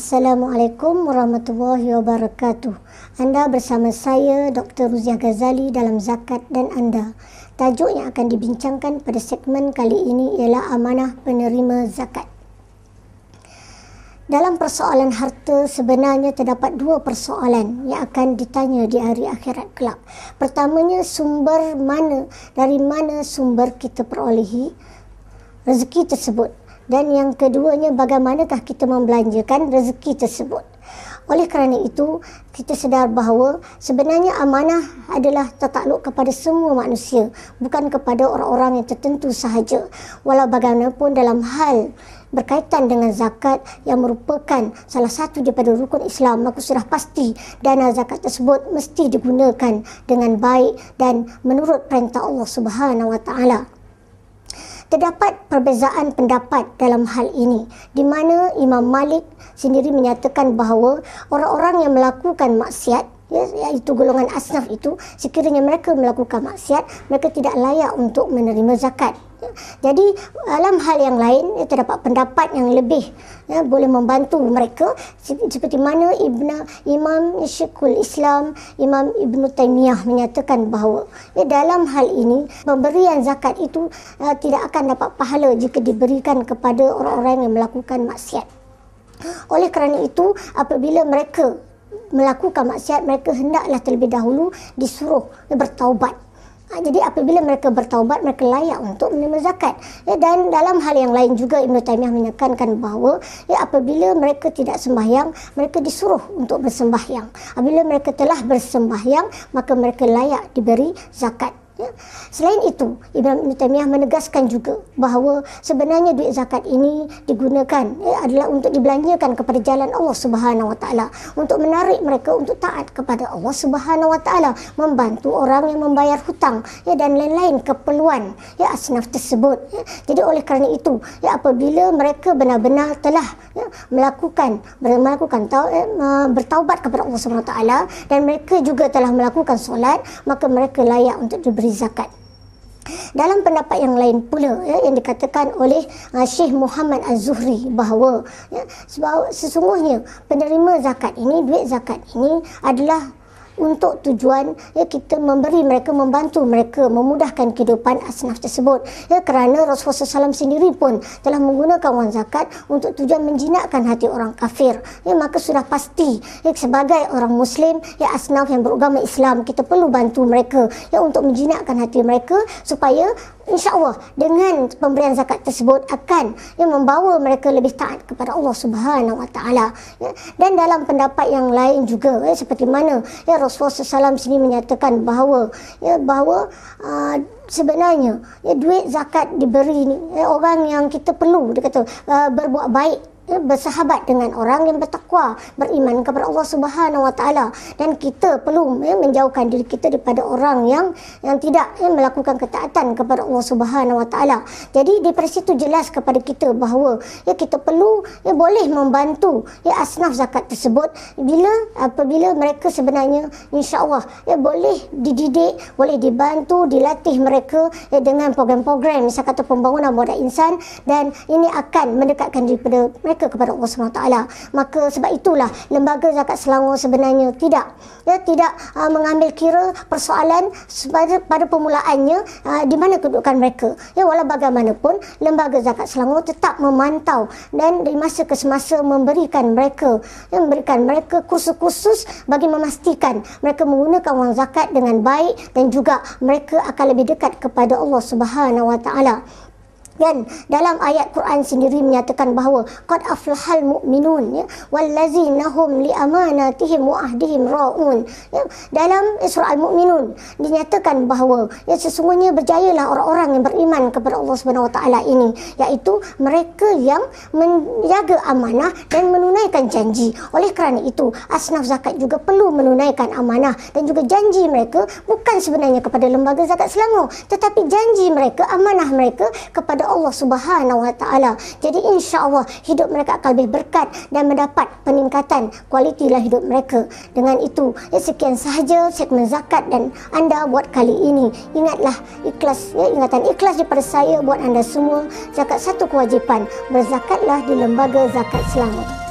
Assalamualaikum warahmatullahi wabarakatuh. Anda bersama saya Dr. Ruziah Ghazali dalam Zakat dan Anda. Tajuk yang akan dibincangkan pada segmen kali ini ialah amanah penerima zakat. Dalam persoalan harta sebenarnya terdapat dua persoalan yang akan ditanya di hari akhirat kelak. Pertamanya, dari mana sumber kita perolehi rezeki tersebut. Dan yang keduanya, bagaimanakah kita membelanjakan rezeki tersebut. Oleh kerana itu, kita sedar bahawa sebenarnya amanah adalah tertakluk kepada semua manusia, bukan kepada orang-orang yang tertentu sahaja. Walau bagaimanapun dalam hal berkaitan dengan zakat yang merupakan salah satu daripada rukun Islam, maka sudah pasti dana zakat tersebut mesti digunakan dengan baik dan menurut perintah Allah Subhanahu Wa Taala. Terdapat perbezaan pendapat dalam hal ini, di mana Imam Malik sendiri menyatakan bahawa orang-orang yang melakukan maksiat, iaitu golongan asnaf itu, sekiranya mereka melakukan maksiat, mereka tidak layak untuk menerima zakat. Jadi dalam hal yang lain, terdapat pendapat yang lebih boleh membantu mereka, seperti mana Imam Syekhul Islam, Imam Ibn Taymiyah menyatakan bahawa dalam hal ini pemberian zakat itu tidak akan dapat pahala jika diberikan kepada orang-orang yang melakukan maksiat. Oleh kerana itu, apabila mereka melakukan maksiat, mereka hendaklah terlebih dahulu disuruh bertaubat. Jadi apabila mereka bertaubat, mereka layak untuk menerima zakat. Dan dalam hal yang lain juga Ibn Taymiyah menekankan bahawa apabila mereka tidak sembahyang, mereka disuruh untuk bersembahyang. Apabila mereka telah bersembahyang, maka mereka layak diberi zakat. Selain itu, Ibn Taymiyah menegaskan juga bahawa sebenarnya duit zakat ini digunakan adalah untuk dibelanjakan kepada jalan Allah Subhanahu Wa Taala, untuk menarik mereka untuk taat kepada Allah Subhanahu Wa Taala, membantu orang yang membayar hutang dan lain-lain keperluan asnaf tersebut. Jadi oleh kerana itu, apabila mereka benar-benar telah bertaubat kepada Allah Subhanahu Wa Taala dan mereka juga telah melakukan solat, maka mereka layak untuk diberi zakat. Dalam pendapat yang lain pula yang dikatakan oleh Syekh Muhammad Az-Zuhri bahawa sesungguhnya penerima zakat ini, duit zakat ini adalah untuk tujuan kita memberi mereka, membantu mereka, memudahkan kehidupan asnaf tersebut. Kerana Rasulullah SAW sendiri pun telah menggunakan wang zakat untuk tujuan menjinakkan hati orang kafir. Maka sudah pasti sebagai orang Muslim, asnaf yang beragama Islam, kita perlu bantu mereka untuk menjinakkan hati mereka, supaya insya-Allah dengan pemberian zakat tersebut akan membawa mereka lebih taat kepada Allah Subhanahu Wa Taala. Dan dalam pendapat yang lain juga, seperti mana Rasulullah SAW sini menyatakan bahawa sebenarnya duit zakat diberi orang yang kita perlu, dia kata berbuat baik, bersahabat dengan orang yang bertakwa, beriman kepada Allah Subhanahu Wa Taala, dan kita perlu menjauhkan diri kita daripada orang yang tidak melakukan ketaatan kepada Allah Subhanahu Wa Taala. Jadi daripada situ jelas kepada kita bahawa kita perlu boleh membantu asnaf zakat tersebut apabila mereka sebenarnya insya-Allah boleh dididik, boleh dibantu, dilatih mereka dengan program-program misal kata pembangunan modal insan, dan ini akan mendekatkan daripada mereka kepada Allah SWT. Maka sebab itulah Lembaga Zakat Selangor sebenarnya tidak mengambil kira persoalan pada permulaannya di mana kedudukan mereka. Walau bagaimanapun, Lembaga Zakat Selangor tetap memantau dan dari masa ke semasa memberikan mereka kursus-kursus bagi memastikan mereka menggunakan wang zakat dengan baik, dan juga mereka akan lebih dekat kepada Allah Subhanahu Wa Taala. Dan dalam ayat Quran sendiri menyatakan bahawa qad aflahal mu'minun wallazina hum li amanatihim wa ahdihim raun. Dalam surah Al-Mu'minun dinyatakan bahawa sesungguhnya berjayalah orang-orang yang beriman kepada Allah Subhanahu Wa Taala ini, iaitu mereka yang menjaga amanah dan menunaikan janji. Oleh kerana itu, asnaf zakat juga perlu menunaikan amanah dan juga janji mereka, bukan sebenarnya kepada Lembaga Zakat Selangor, tetapi janji mereka, amanah mereka kepada Allah Subhanahu Wa Taala. Jadi insya-Allah hidup mereka akan lebih berkat dan mendapat peningkatan kualiti hidup mereka. Dengan itu, sekian sahaja segmen zakat dan anda buat kali ini. Ingatlah ikhlas, ingatan ikhlas daripada saya buat anda semua. Zakat satu kewajipan, berzakatlah di Lembaga Zakat Selangor.